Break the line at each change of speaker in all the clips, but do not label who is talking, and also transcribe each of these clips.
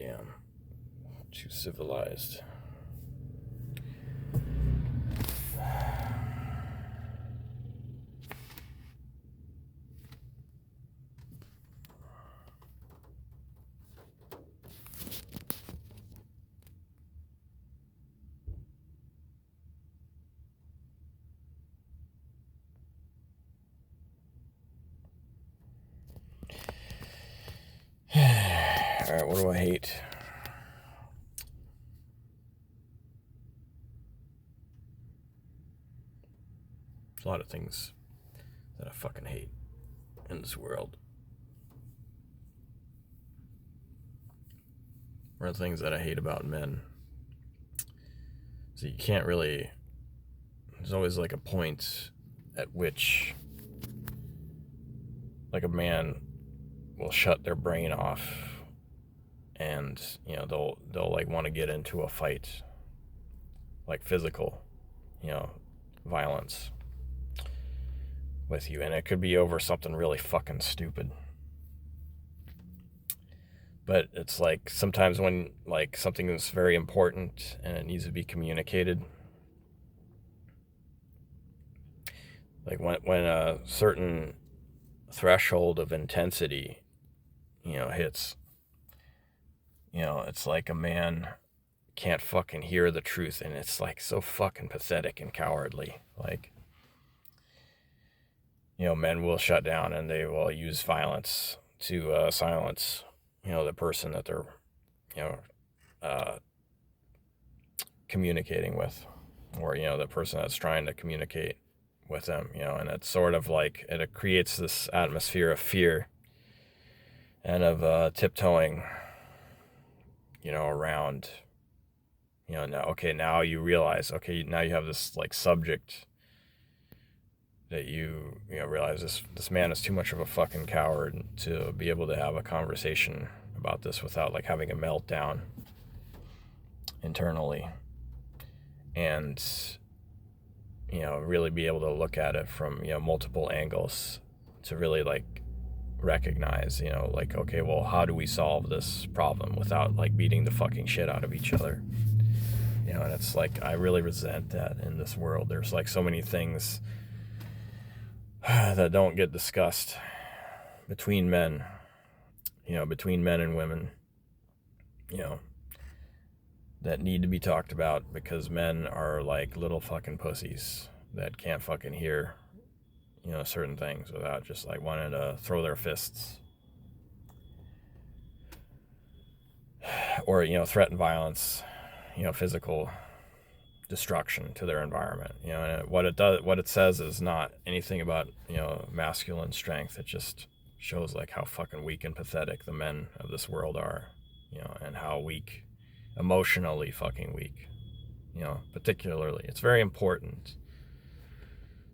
Damn. Too civilized. Alright, what do I hate? There's a lot of things that I fucking hate in this world. One of the things that I hate about men is that you can't really... There's always like a point at which like a man will shut their brain off and, you know, they'll like want to get into a fight, like physical, you know, violence with you, and it could be over something really fucking stupid. But it's like sometimes when like something is very important and it needs to be communicated, like when a certain threshold of intensity, you know, hits, you know, it's like a man can't fucking hear the truth, and it's like so fucking pathetic and cowardly. Like, you know, men will shut down and they will use violence to silence, you know, the person that they're, you know, communicating with, or, you know, the person that's trying to communicate with them, you know, and it's sort of like, it creates this atmosphere of fear and of tiptoeing, you know, around, you know, now you realize, okay, now you have this like subject that you know, realize this man is too much of a fucking coward to be able to have a conversation about this without like having a meltdown internally, and, you know, really be able to look at it from, you know, multiple angles to really like recognize, you know, like, okay, well, how do we solve this problem without like beating the fucking shit out of each other? You know, and it's like, I really resent that in this world. There's like so many things that don't get discussed between men, you know, between men and women, you know, that need to be talked about, because men are like little fucking pussies that can't fucking hear, you know, certain things without just like wanting to throw their fists or, you know, threaten violence, you know, physical destruction to their environment, you know. And what it says is not anything about, you know, masculine strength. It just shows like how fucking weak and pathetic the men of this world are, you know, and how weak, emotionally fucking weak, you know. Particularly, it's very important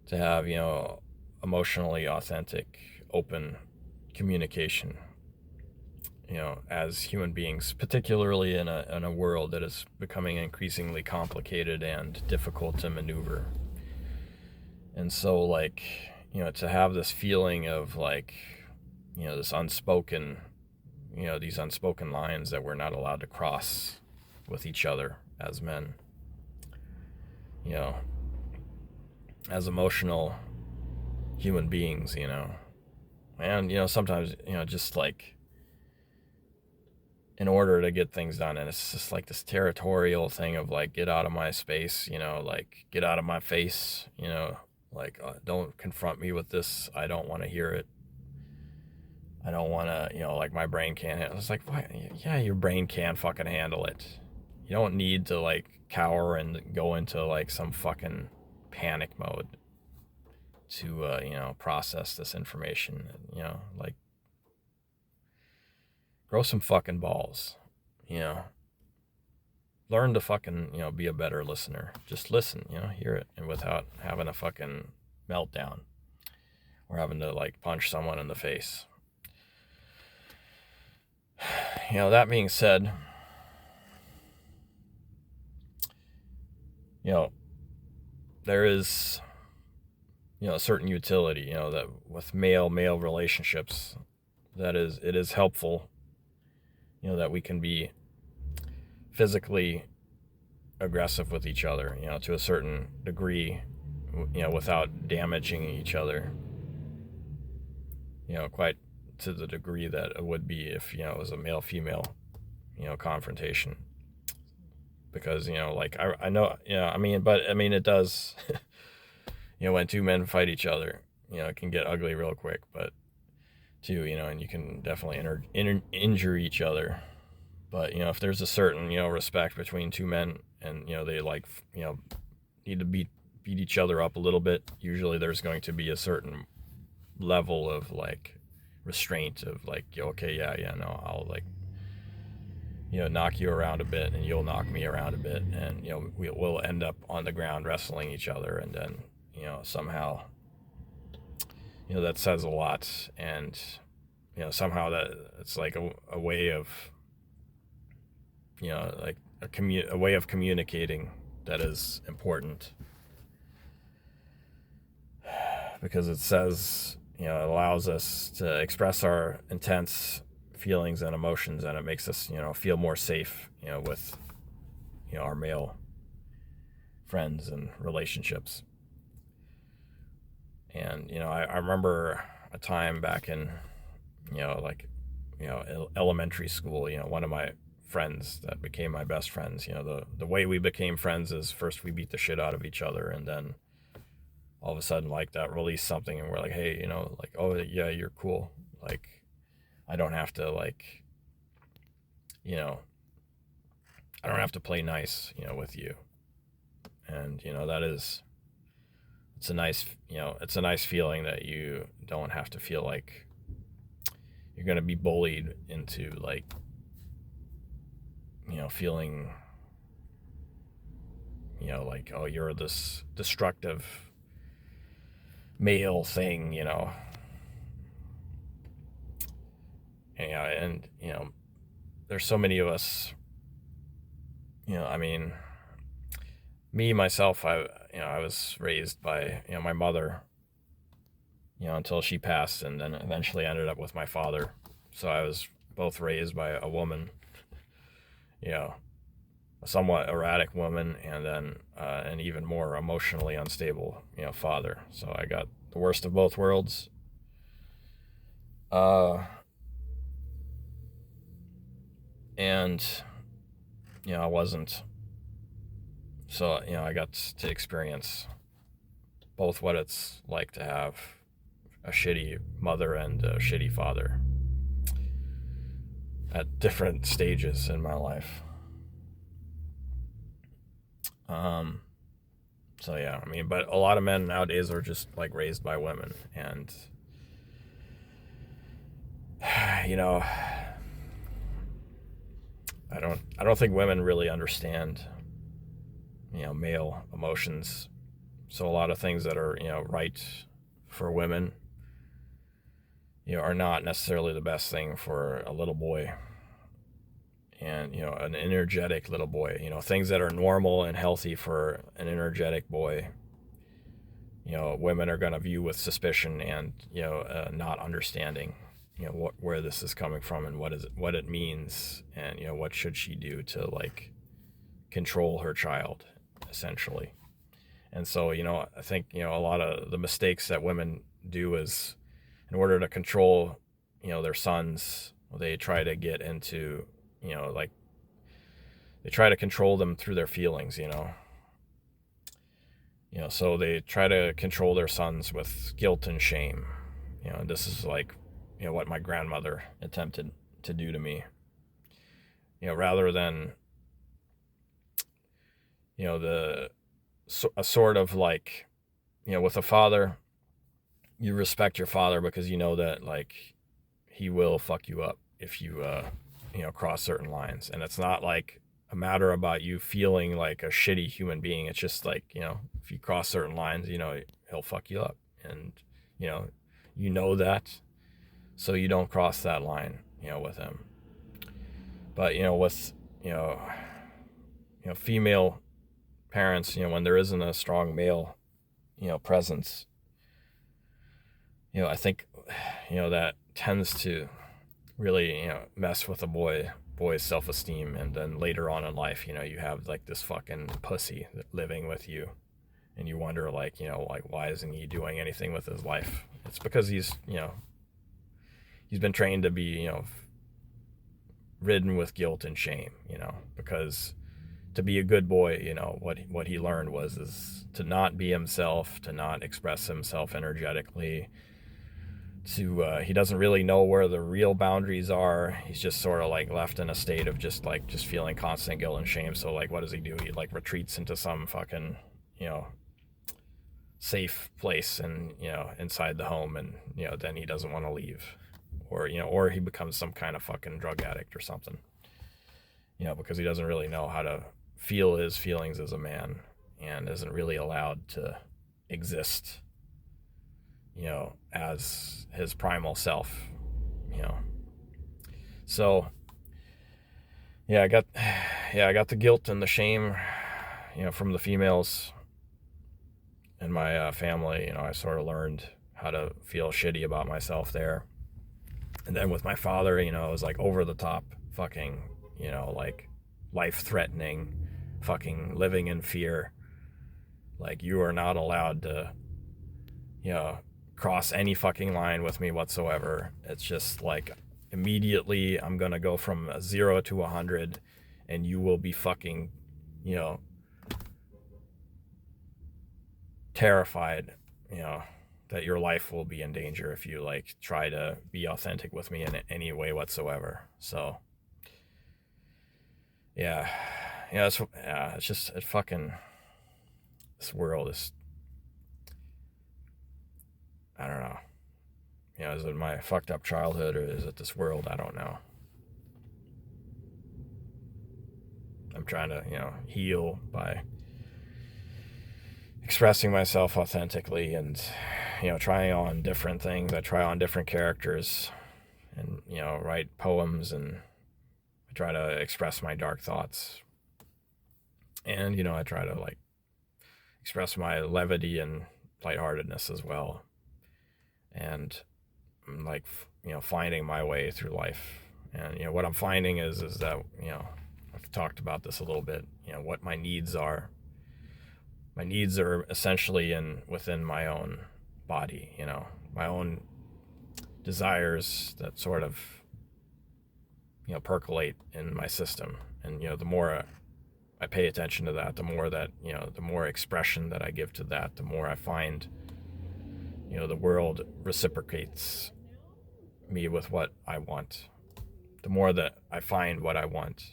to have, you know, emotionally authentic, open communication, you know, as human beings, particularly in a world that is becoming increasingly complicated and difficult to maneuver. And so, like, you know, to have this feeling of like, you know, this unspoken, you know, these unspoken lines that we're not allowed to cross with each other as men, you know, as emotional human beings, you know. And, you know, sometimes, you know, just like, in order to get things done, and it's just like this territorial thing of like, get out of my space, you know, like, get out of my face, you know, like, don't confront me with this, I don't want to hear it, I don't want to, you know, like, my brain can't handle it. It's like, why? Yeah, your brain can fucking handle it. You don't need to like cower and go into like some fucking panic mode to you know, process this information. You know, like, grow some fucking balls, you know. Learn to fucking, you know, be a better listener. Just listen, you know, hear it, and without having a fucking meltdown or having to like punch someone in the face. You know, that being said, you know, there is, you know, a certain utility, you know, that with male relationships, that is, it is helpful, you know, that we can be physically aggressive with each other, to a certain degree, without damaging each other, quite to the degree that it would be if, it was a male-female, confrontation. Because, like, I know, it does, when two men fight each other, it can get ugly real quick, but too, and you can definitely injure each other. But, if there's a certain, respect between two men and, they like, need to beat each other up a little bit, usually there's going to be a certain level of like restraint of like, okay, yeah, no, I'll like, knock you around a bit and you'll knock me around a bit, and, we'll end up on the ground wrestling each other. And then, somehow, that says a lot. And, somehow that it's like a way of, like a way of communicating that is important, because it says, it allows us to express our intense feelings and emotions, and it makes us, feel more safe, with, our male friends and relationships. And, I remember a time back in, elementary school, one of my friends that became my best friends, the way we became friends is first we beat the shit out of each other, and then all of a sudden, like, that released something, and we're like, hey, like, oh yeah, you're cool, like, I don't have to, like, I don't have to play nice, with you. And, it's a nice feeling that you don't have to feel like you're going to be bullied into, like, feeling, like, oh, you're this destructive male thing, and, there's so many of us, me, myself, I was raised by, my mother, until she passed, and then eventually ended up with my father. So I was both raised by a woman, a somewhat erratic woman, and then an even more emotionally unstable, father. So I got the worst of both worlds. And, I wasn't, so, I got to experience both what it's like to have a shitty mother and a shitty father at different stages in my life. So yeah, but a lot of men nowadays are just like raised by women, and, I don't think women really understand, male emotions. So a lot of things that are, right for women, are not necessarily the best thing for a little boy. And, an energetic little boy, things that are normal and healthy for an energetic boy, women are going to view with suspicion and, not understanding, where this is coming from and what it means, and, what should she do to, like, control her child, essentially. And so, I think, a lot of the mistakes that women do is, in order to control, their sons, they try to get into, like, they try to control them through their feelings, so they try to control their sons with guilt and shame. And this is like, what my grandmother attempted to do to me, rather than, a sort of like, with a father, you respect your father because you know that, like, he will fuck you up if you, cross certain lines. And it's not like a matter about you feeling like a shitty human being. It's just like, if you cross certain lines, he'll fuck you up. And, you know that, so you don't cross that line, with him. But, with, female parents, when there isn't a strong male, presence, I think, that tends to really, mess with a boy boy's self-esteem, and then later on in life, you know, you have like this fucking pussy living with you, and you wonder, like, you know, like, why isn't he doing anything with his life? It's because he's, you know, he's been trained to be, you know, ridden with guilt and shame, you know, because to be a good boy, you know, what he learned was is to not be himself, to not express himself energetically, to he doesn't really know where the real boundaries are. He's just sort of like left in a state of just feeling constant guilt and shame. So like, what does he do? He like retreats into some fucking, you know, safe place, and, you know, inside the home, and, you know, then he doesn't want to leave, or, you know, or he becomes some kind of fucking drug addict or something, you know, because he doesn't really know how to feel his feelings as a man, and isn't really allowed to exist, you know, as his primal self, you know. So yeah, I got the guilt and the shame, you know, from the females in my family. You know, I sort of learned how to feel shitty about myself there. And then with my father, you know, it was like over the top fucking, you know, like life-threatening, fucking living in fear. Like, you are not allowed to, you know, cross any fucking line with me whatsoever. It's just like, immediately I'm gonna go from 0 to 100, and you will be fucking, you know, terrified, you know, that your life will be in danger if you like try to be authentic with me in any way whatsoever. So yeah, it's just, it fucking, this world is, I don't know. You know, is it my fucked up childhood, or is it this world? I don't know. I'm trying to, you know, heal by expressing myself authentically, and, you know, trying on different things. I try on different characters, and, you know, write poems, and I try to express my dark thoughts. And, you know, I try to like express my levity and lightheartedness as well. And I'm like, you know, finding my way through life. And, you know, what I'm finding is that, you know, I've talked about this a little bit, you know, what my needs are. My needs are essentially within my own body, you know, my own desires that sort of, you know, percolate in my system. And, you know, the more I pay attention to that, the more that, you know, the more expression that I give to that, the more I find, you know, the world reciprocates me with what I want. The more that I find what I want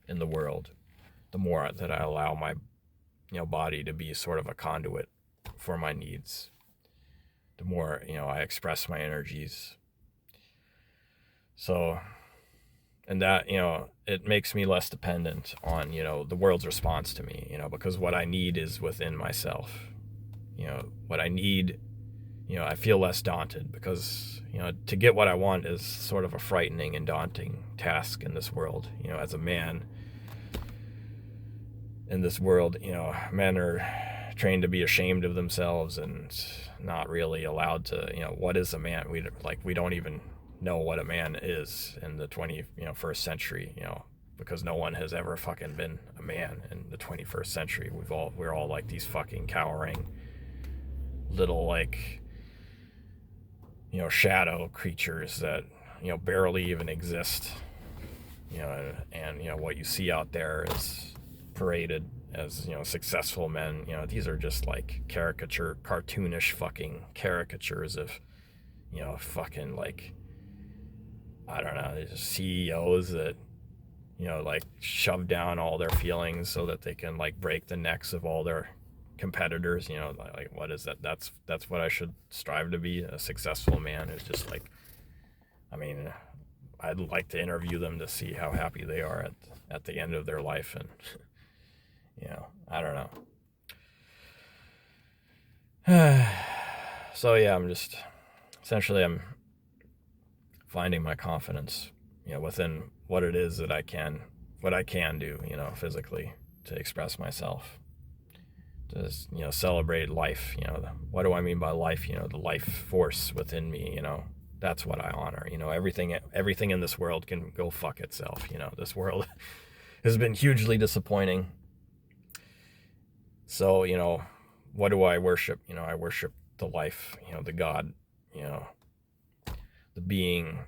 in the world, the more that I allow my, you know, body to be sort of a conduit for my needs. The more, you know, I express my energies. So, and that, you know, it makes me less dependent on, you know, the world's response to me, you know, because what I need is within myself. You know, what I need, you know, I feel less daunted, because, you know, to get what I want is sort of a frightening and daunting task in this world. You know, as a man in this world, you know, men are trained to be ashamed of themselves and not really allowed to, you know, what is a man? We don't even know what a man is in the 21st century, you know, because no one has ever fucking been a man in the 21st century. We're all like these fucking cowering little, like, you know, shadow creatures that, you know, barely even exist, you know, and you know, what you see out there is paraded as, you know, successful men. You know, these are just like cartoonish fucking caricatures of, you know, fucking like, I don't know, CEOs that, you know, like shove down all their feelings so that they can like break the necks of all their competitors. You know, like, what is that? That's what I should strive to be. A successful man is just like, I mean, I'd like to interview them to see how happy they are at the end of their life. And, you know, I don't know. So yeah, I'm finding my confidence, you know, within what it is that what I can do, you know, physically, to express myself, to, you know, celebrate life. You know, what do I mean by life? You know, the life force within me, you know, That's what I honor. Everything in this world can go fuck itself. This world has been hugely disappointing. So, what do I worship? I worship the life, the God, the being,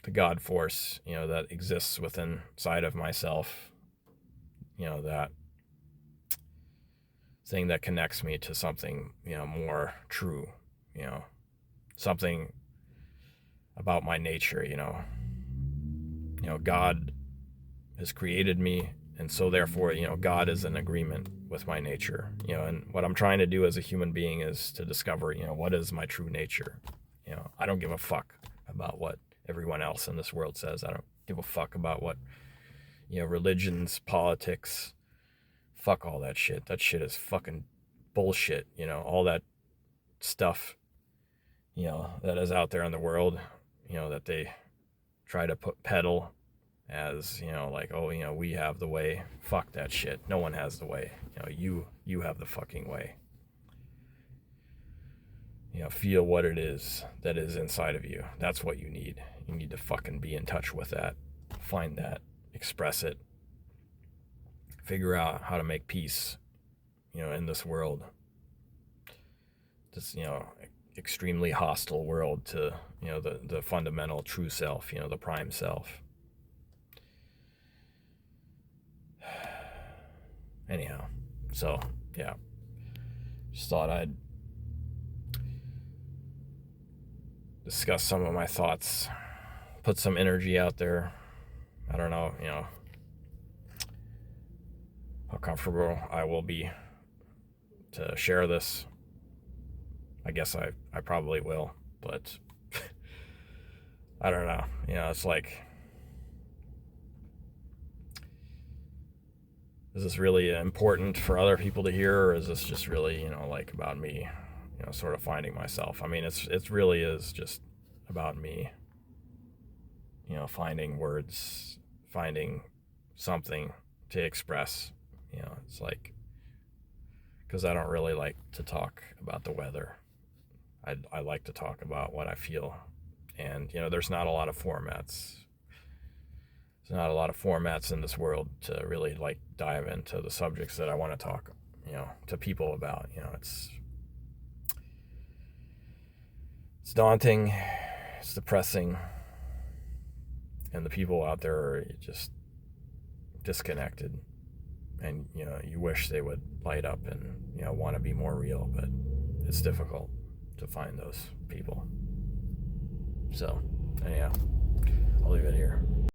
the God force, that exists inside of myself, that thing that connects me to something, more true, something about my nature, God has created me, and so therefore, God is in agreement with my nature, and what I'm trying to do as a human being is to discover, what is my true nature. I don't give a fuck about what everyone else in this world says. I don't give a fuck about what, religions, politics, fuck all that shit. That shit is fucking bullshit, all that stuff, that is out there in the world, that they try to peddle as, like, oh, we have the way. Fuck that shit. No one has the way. You have the fucking way. Feel what it is that is inside of you. That's what you need. You need to fucking be in touch with that. Find that. Express it. Figure out how to make peace, in this world. This, extremely hostile world to, the fundamental true self, the prime self. Anyhow, so, yeah. Just thought I'd discuss some of my thoughts, put some energy out there. I don't know, how comfortable I will be to share this. I guess I probably will, but I don't know. It's like, is this really important for other people to hear, or is this just really, like about me, sort of finding myself? I mean, it really is just about me, finding words, finding something to express. It's like, because I don't really like to talk about the weather. I like to talk about what I feel. And, there's not a lot of formats. There's not a lot of formats in this world to really, like, dive into the subjects that I want to talk, to people about. It's daunting. It's depressing. And the people out there are just disconnected. And, you wish they would light up and, want to be more real. But it's difficult to find those people. So, anyhow, I'll leave it here.